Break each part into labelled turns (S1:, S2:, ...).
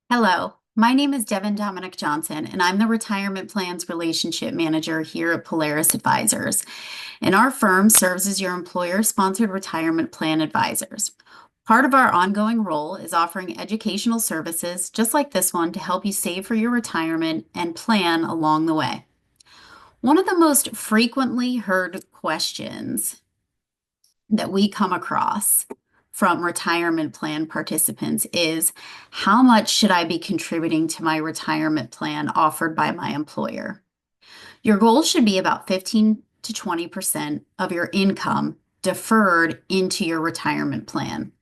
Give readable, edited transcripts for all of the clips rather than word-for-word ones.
S1: Hello, my name is Devin Dominic Johnson, and I'm the Retirement Plans Relationship Manager here at Polaris Advisors. And our firm serves as your employer-sponsored retirement plan advisors. Part of our ongoing role is offering educational services just like this one to help you save for your retirement and plan along the way. One of the most frequently heard questions that we come across from retirement plan participants is how much should I be contributing to my retirement plan offered by my employer? Your goal should be about 15 to 20% of your income deferred into your retirement plan.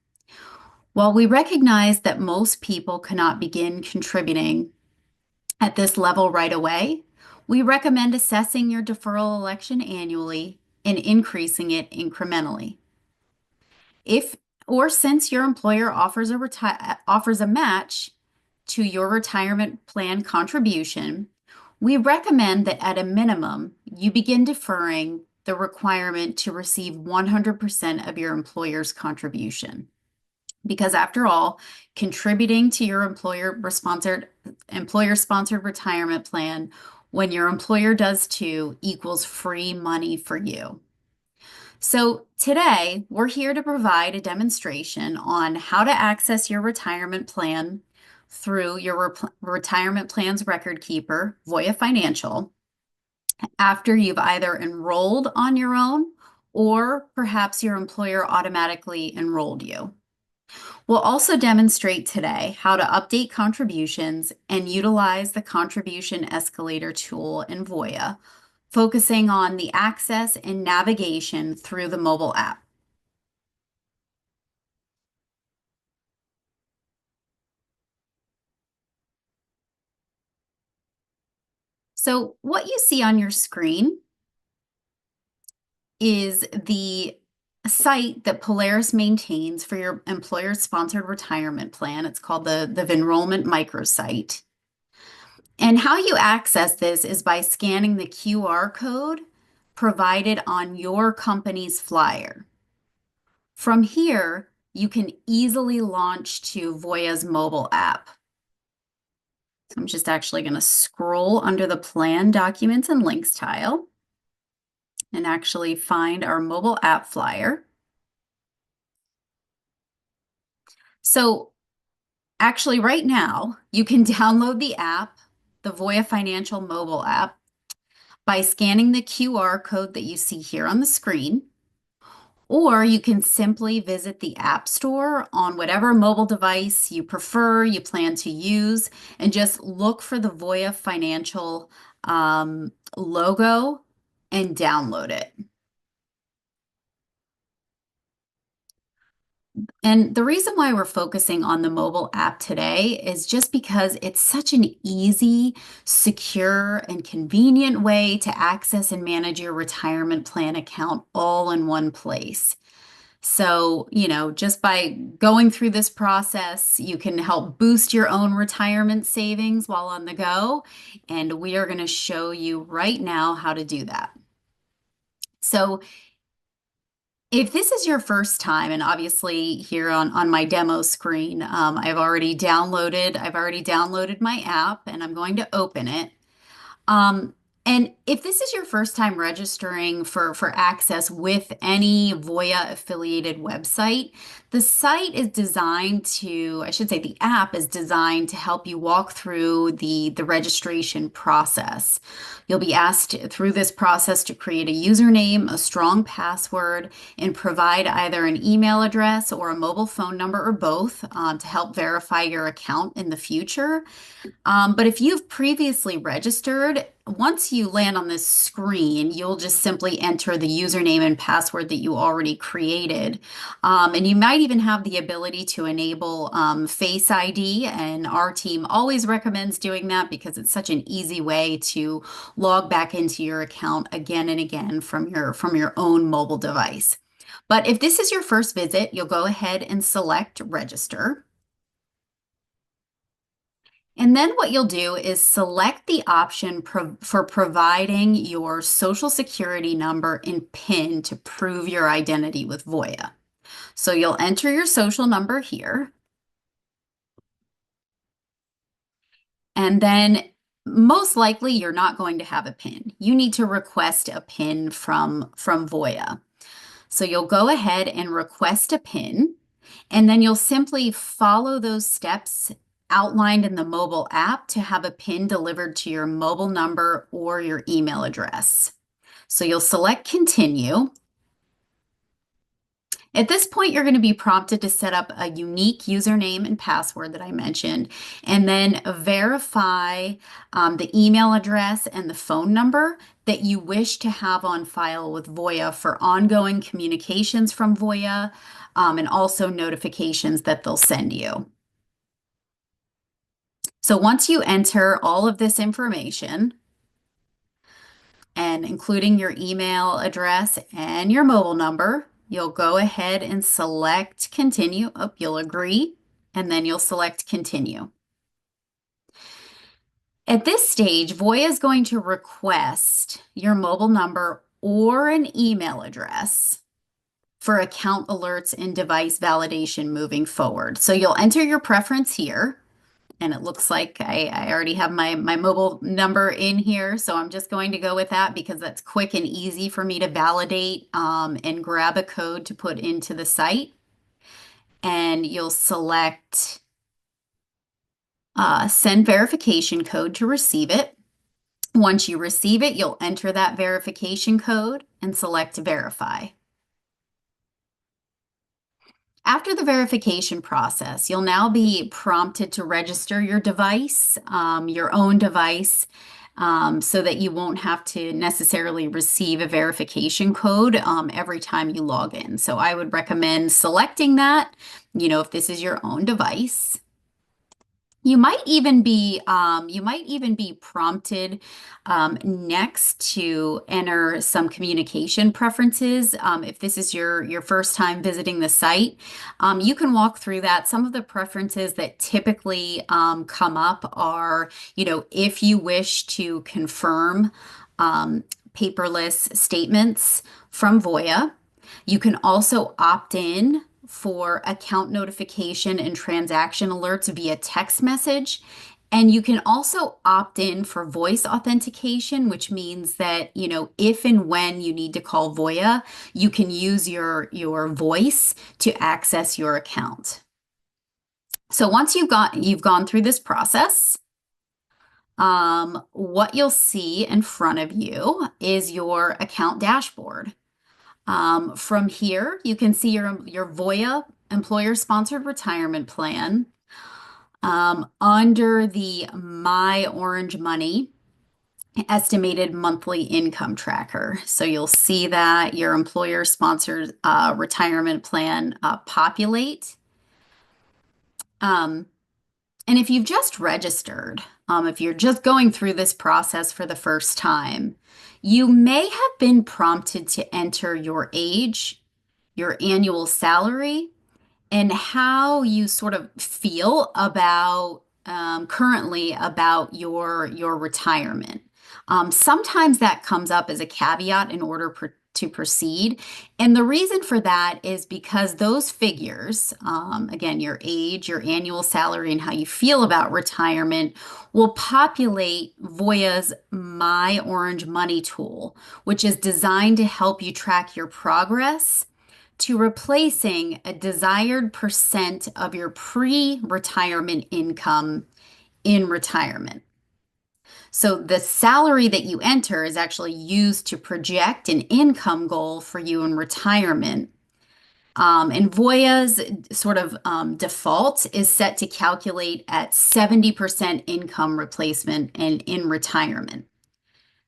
S1: While we recognize that most people cannot begin contributing at this level right away, we recommend assessing your deferral election annually and increasing it incrementally. If or since your employer offers a match to your retirement plan contribution, we recommend that at a minimum, you begin deferring the requirement to receive 100% of your employer's contribution. Because after all, contributing to your employer-sponsored retirement plan when your employer does too equals free money for you. So today, we're here to provide a demonstration on how to access your retirement plan through your retirement plan's record keeper, VOYA Financial, after you've either enrolled on your own or perhaps your employer automatically enrolled you. We'll also demonstrate today how to update contributions and utilize the contribution escalator tool in VOYA, focusing on the access and navigation through the mobile app. So what you see on your screen is the site that Polaris maintains for your employer-sponsored retirement plan. It's called the Enrollment microsite. And how you access this is by scanning the QR code provided on your company's flyer. From here, you can easily launch to VOYA's mobile app. So I'm just actually going to scroll under the Plan Documents and Links tile and actually find our mobile app flyer. So actually right now, you can download the app, the VOYA Financial mobile app, by scanning the QR code that you see here on the screen. Or you can simply visit the App Store on whatever mobile device you prefer, you plan to use, and just look for the VOYA Financial logo and download it. And the reason why we're focusing on the mobile app today is just because it's such an easy, secure, and convenient way to access and manage your retirement plan account all in one place. So, just by going through this process, you can help boost your own retirement savings while on the go. And we are going to show you right now how to do that. So, if this is your first time, and obviously here on my demo screen, I've already downloaded my app and I'm going to open it. And if this is your first time registering for access with any VOYA affiliated website, the site is designed to, I should say the app is designed to help you walk through the registration process. You'll be asked through this process to create a username, a strong password, and provide either an email address or a mobile phone number or both to help verify your account in the future. But if you've previously registered, once you land on this screen, you'll just simply enter the username and password that you already created. And you might even have the ability to enable Face ID, and our team always recommends doing that because it's such an easy way to log back into your account again and again from your own mobile device. But if this is your first visit, you'll go ahead and select Register. And then what you'll do is select the option for providing your social security number and PIN to prove your identity with VOYA. So you'll enter your social number here. And then most likely you're not going to have a PIN. You need to request a PIN from VOYA. So you'll go ahead and request a PIN, and then you'll simply follow those steps outlined in the mobile app to have a PIN delivered to your mobile number or your email address. So you'll select continue. At this point, you're going to be prompted to set up a unique username and password that I mentioned, and then verify the email address and the phone number that you wish to have on file with VOYA for ongoing communications from VOYA, and also notifications that they'll send you. So once you enter all of this information, and including your email address and your mobile number, you'll go ahead and select continue. Oh, you'll agree, and then you'll select continue. At this stage, VOYA is going to request your mobile number or an email address for account alerts and device validation moving forward. So you'll enter your preference here. And it looks like I already have my mobile number in here, so I'm just going to go with that because that's quick and easy for me to validate and grab a code to put into the site. And you'll select send verification code to receive it. Once you receive it, you'll enter that verification code and select verify. After the verification process, you'll now be prompted to register your device, your own device, so that you won't have to necessarily receive a verification code every time you log in. So I would recommend selecting that, if this is your own device. You might even be prompted next to enter some communication preferences. If this is your first time visiting the site, you can walk through that. Some of the preferences that typically come up are, if you wish to confirm paperless statements from VOYA. You can also opt in for account notification and transaction alerts via text message. And you can also opt in for voice authentication, which means that, if and when you need to call VOYA, you can use your voice to access your account. So once you've gone through this process, what you'll see in front of you is your account dashboard. From here, you can see your VOYA employer-sponsored retirement plan. Under the My Orange Money estimated monthly income tracker. So you'll see that your employer-sponsored retirement plan populate. And if you've just registered, if you're just going through this process for the first time, you may have been prompted to enter your age, your annual salary, and how you sort of feel about currently about your retirement. Sometimes that comes up as a caveat in order to proceed. And the reason for that is because those figures, again, your age, your annual salary, and how you feel about retirement will populate VOYA's My Orange Money tool, which is designed to help you track your progress to replacing a desired percent of your pre-retirement income in retirement. So the salary that you enter is actually used to project an income goal for you in retirement. And VOYA's sort of default is set to calculate at 70% income replacement and in retirement.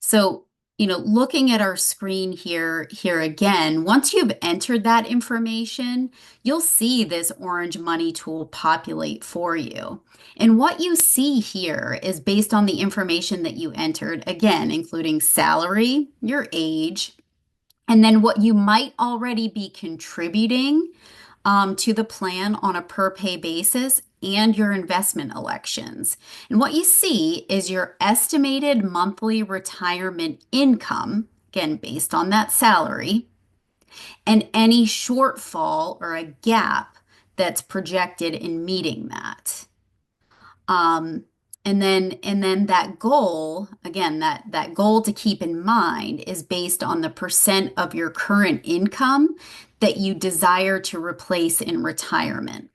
S1: So, looking at our screen here again, once you've entered that information, you'll see this Orange Money tool populate for you. And what you see here is based on the information that you entered, again, including salary, your age, and then what you might already be contributing to the plan on a per pay basis and your investment elections. And what you see is your estimated monthly retirement income, again, based on that salary, and any shortfall or a gap that's projected in meeting that. And then that goal, again, that goal to keep in mind is based on the percent of your current income that you desire to replace in retirement.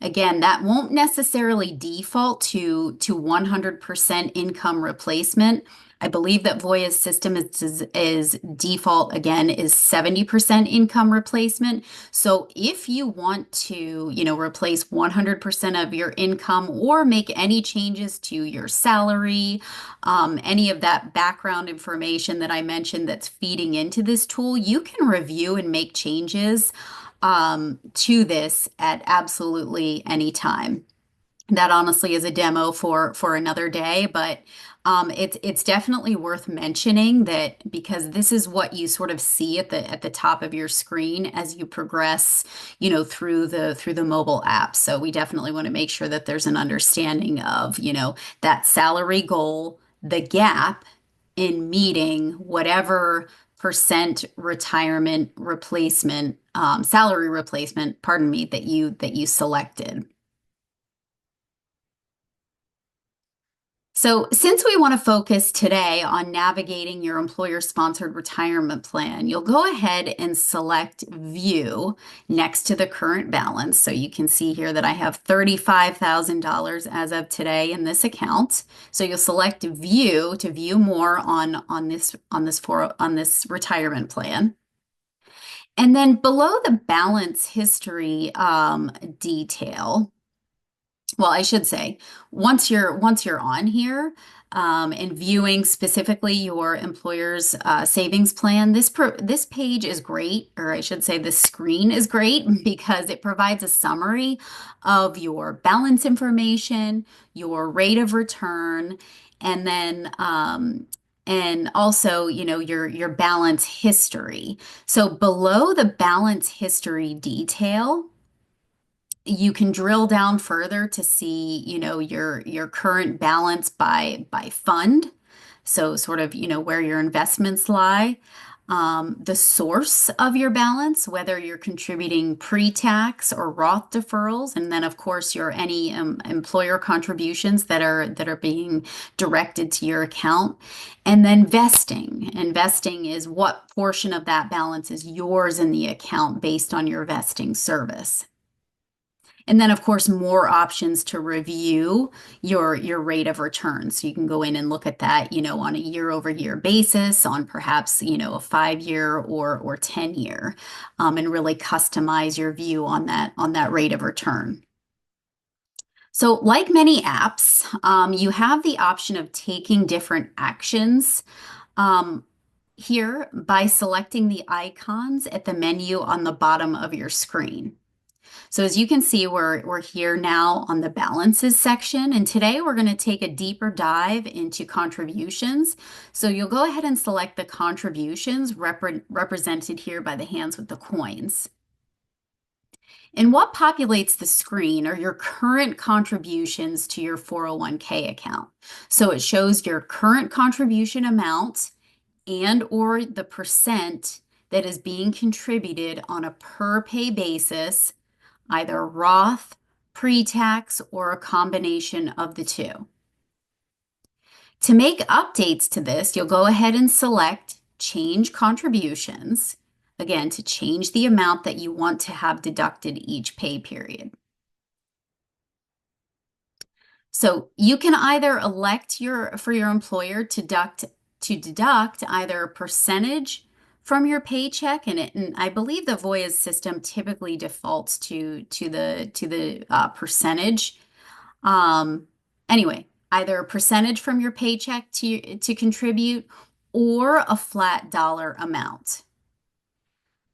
S1: Again, that won't necessarily default to 100% income replacement. I believe that Voya's system is default again is 70% income replacement. So if you want to, replace 100% of your income or make any changes to your salary, any of that background information that I mentioned that's feeding into this tool, you can review and make changes to this at absolutely any time. That honestly is a demo for another day, but it's definitely worth mentioning that because this is what you sort of see at the top of your screen as you progress, through the mobile app. So we definitely want to make sure that there's an understanding of, that salary goal, the gap in meeting whatever percent retirement replacement, salary replacement, pardon me, that you selected. So, since we want to focus today on navigating your employer-sponsored retirement plan, you'll go ahead and select View next to the current balance. So you can see here that I have $35,000 as of today in this account. So you'll select View to view more on this retirement plan. And then below the balance history detail, well, I should say, once you're on here and viewing specifically your employer's savings plan, this page is great, or I should say, this screen is great because it provides a summary of your balance information, your rate of return, and then and also, your balance history. So below the balance history detail, you can drill down further to see, your current balance by fund. So sort of, where your investments lie, the source of your balance, whether you're contributing pre-tax or Roth deferrals, and then of course your any employer contributions that are being directed to your account, and then vesting. And vesting is what portion of that balance is yours in the account based on your vesting service. And then, of course, more options to review your rate of return. So you can go in and look at that, on a year-over-year basis, on perhaps, a 5-year or 10-year, and really customize your view on that rate of return. So, like many apps, you have the option of taking different actions here by selecting the icons at the menu on the bottom of your screen. So as you can see, we're here now on the balances section, and today we're going to take a deeper dive into contributions. So you'll go ahead and select the contributions represented here by the hands with the coins. And what populates the screen are your current contributions to your 401k account. So it shows your current contribution amount and or the percent that is being contributed on a per pay basis, either Roth, pre-tax, or a combination of the two. To make updates to this, you'll go ahead and select Change Contributions, again, to change the amount that you want to have deducted each pay period. So you can either elect for your employer to deduct either a percentage from your paycheck, and I believe the VOYA's system typically defaults to the percentage. Anyway, either a percentage from your paycheck to contribute or a flat dollar amount.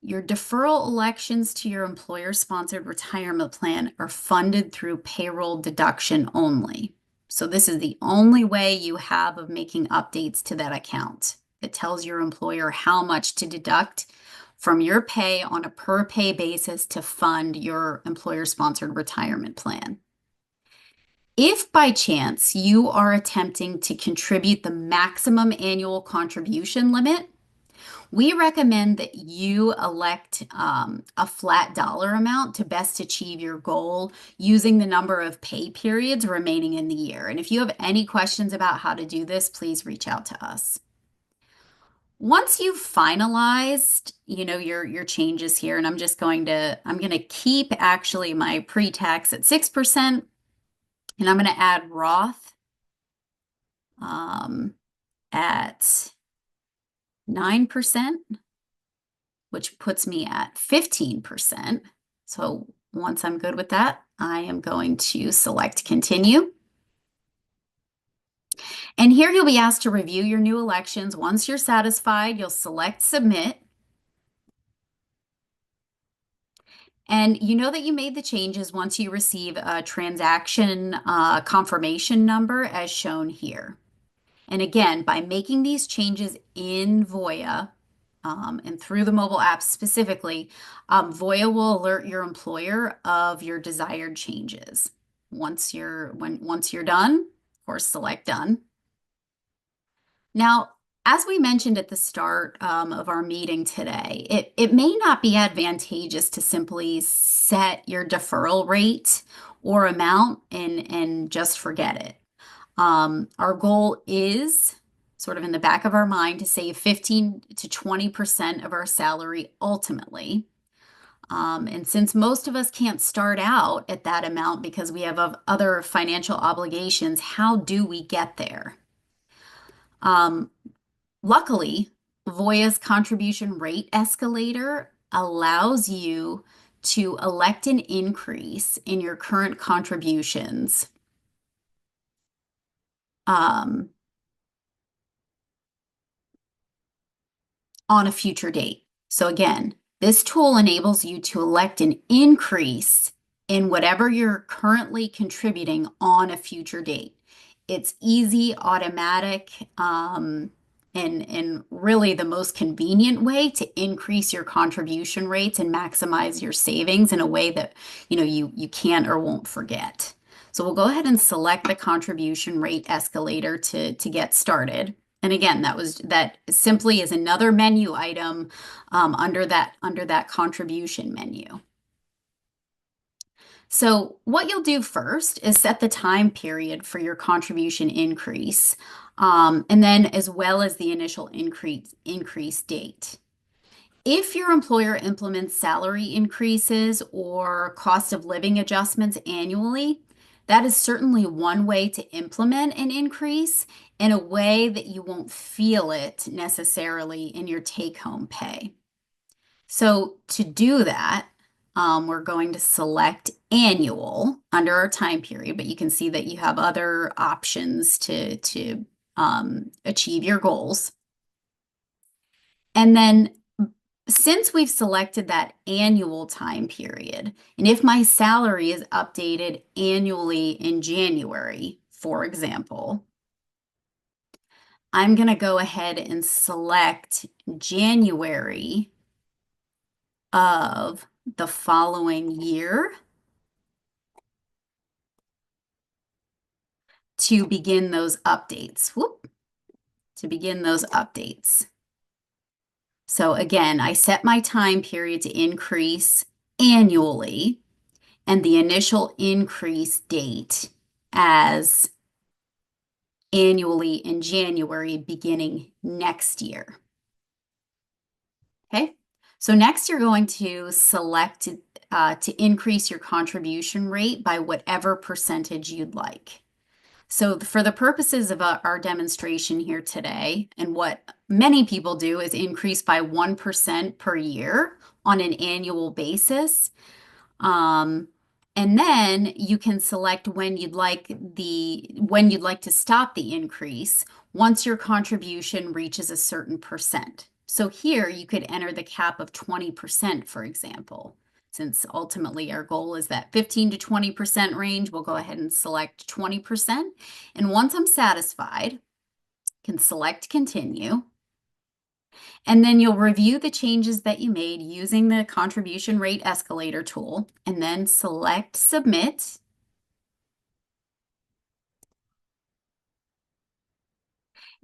S1: Your deferral elections to your employer-sponsored retirement plan are funded through payroll deduction only. So this is the only way you have of making updates to that account. It tells your employer how much to deduct from your pay on a per pay basis to fund your employer-sponsored retirement plan. If by chance you are attempting to contribute the maximum annual contribution limit, We recommend that you elect a flat dollar amount to best achieve your goal using the number of pay periods remaining in the year. And if you have any questions about how to do this, please reach out to us. Once you've finalized, your changes here, and I'm going to keep actually my pre-tax at 6%, and I'm going to add Roth at 9%, which puts me at 15%. So once I'm good with that, I am going to select continue. And here you'll be asked to review your new elections. Once you're satisfied, you'll select submit. And you know that you made the changes once you receive a transaction confirmation number as shown here. And again, by making these changes in VOYA and through the mobile app specifically, VOYA will alert your employer of your desired changes. Once you're done, of course, select done. Now, as we mentioned at the start of our meeting today, it may not be advantageous to simply set your deferral rate or amount and just forget it. Our goal is sort of in the back of our mind to save 15 to 20% of our salary ultimately. And since most of us can't start out at that amount because we have other financial obligations, how do we get there? Luckily, VOYA's contribution rate escalator allows you to elect an increase in your current contributions on a future date. So again, this tool enables you to elect an increase in whatever you're currently contributing on a future date. It's easy, automatic, and really the most convenient way to increase your contribution rates and maximize your savings in a way that you can't or won't forget. So we'll go ahead and select the contribution rate escalator to get started. And again, that simply is another menu item under that contribution menu. So what you'll do first is set the time period for your contribution increase, and then as well as the initial increase date. If your employer implements salary increases or cost of living adjustments annually, that is certainly one way to implement an increase in a way that you won't feel it necessarily in your take-home pay. So to do that, we're going to select annual under our time period, but you can see that you have other options to achieve your goals. And then since we've selected that annual time period, and if my salary is updated annually in January, for example, I'm going to go ahead and select January of the following year to begin those updates. To begin those updates. So again, I set my time period to increase annually and the initial increase date as annually in January beginning next year. Okay, so next you're going to select to increase your contribution rate by whatever percentage you'd like. So for the purposes of our demonstration here today, and what many people do is increase by 1% per year on an annual basis. And then you can select when you'd like to stop the increase once your contribution reaches a certain percent. So here you could enter the cap of 20%, for example. Since ultimately our goal is that 15 to 20% range, we'll go ahead and select 20%. And once I'm satisfied, can select continue. And then you'll review the changes that you made using the contribution rate escalator tool, and then select submit.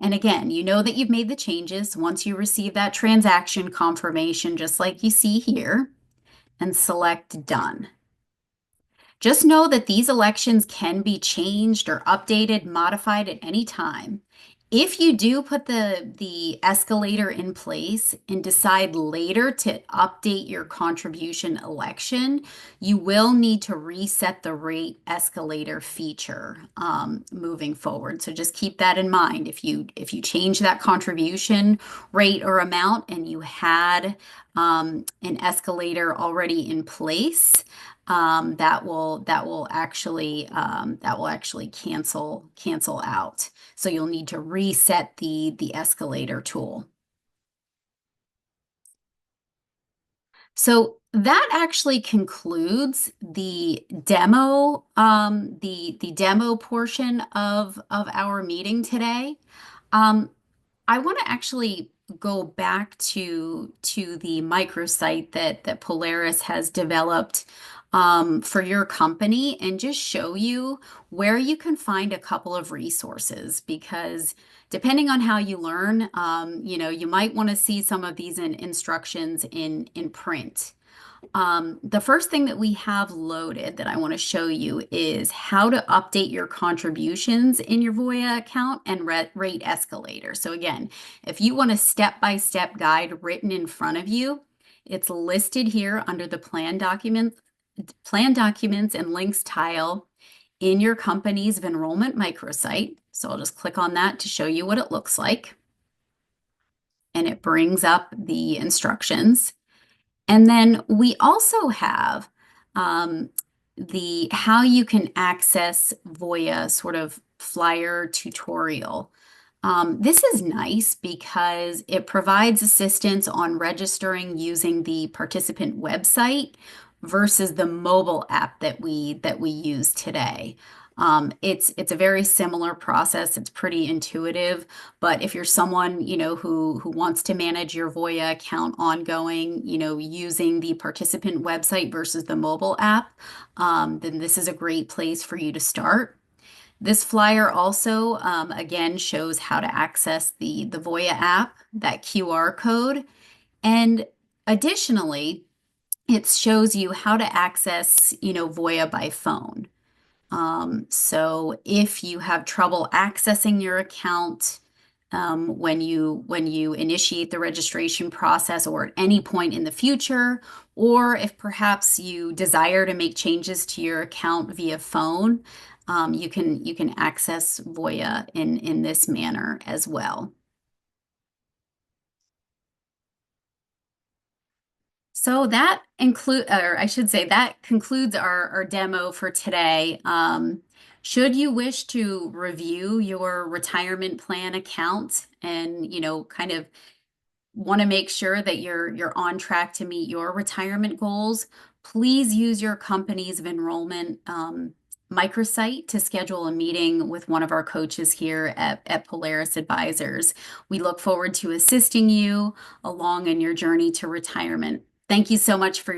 S1: And again, you know that you've made the changes once you receive that transaction confirmation, just like you see here, and select Done. Just know that these elections can be changed or updated, modified at any time. If you do put the escalator in place and decide later to update your contribution election, you will need to reset the rate escalator feature moving forward. So just keep that in mind. If you change that contribution rate or amount and you had an escalator already in place, that will actually cancel out. So you'll need to reset the escalator tool. So that actually concludes the demo, the demo portion of our meeting today. Um, I want to actually go back to the microsite that Polaris has developed for your company and just show you where you can find a couple of resources because depending on how you learn, you might want to see some of these instructions in print. The first thing that we have loaded that I want to show you is how to update your contributions in your VOYA account and rate escalator. So again, if you want a step-by-step guide written in front of you, it's listed here under the plan documents and links tile in your company's enrollment microsite. So I'll just click on that to show you what it looks like. And it brings up the instructions. And then we also have the how you can access VOYA sort of flyer tutorial. This is nice because it provides assistance on registering using the participant website versus the mobile app that we use today. It's a very similar process. It's pretty intuitive, but if you're someone, who wants to manage your VOYA account ongoing, using the participant website versus the mobile app, then this is a great place for you to start. This flyer also, again, shows how to access the VOYA app, that QR code, and additionally, it shows you how to access, VOYA by phone. So if you have trouble accessing your account when you initiate the registration process or at any point in the future, or if perhaps you desire to make changes to your account via phone, you can access VOYA in this manner as well. So or I should say, that concludes our demo for today. Should you wish to review your retirement plan account and, kind of want to make sure that you're on track to meet your retirement goals, please use your company's enrollment microsite to schedule a meeting with one of our coaches here at Polaris Advisors. We look forward to assisting you along in your journey to retirement. Thank you so much for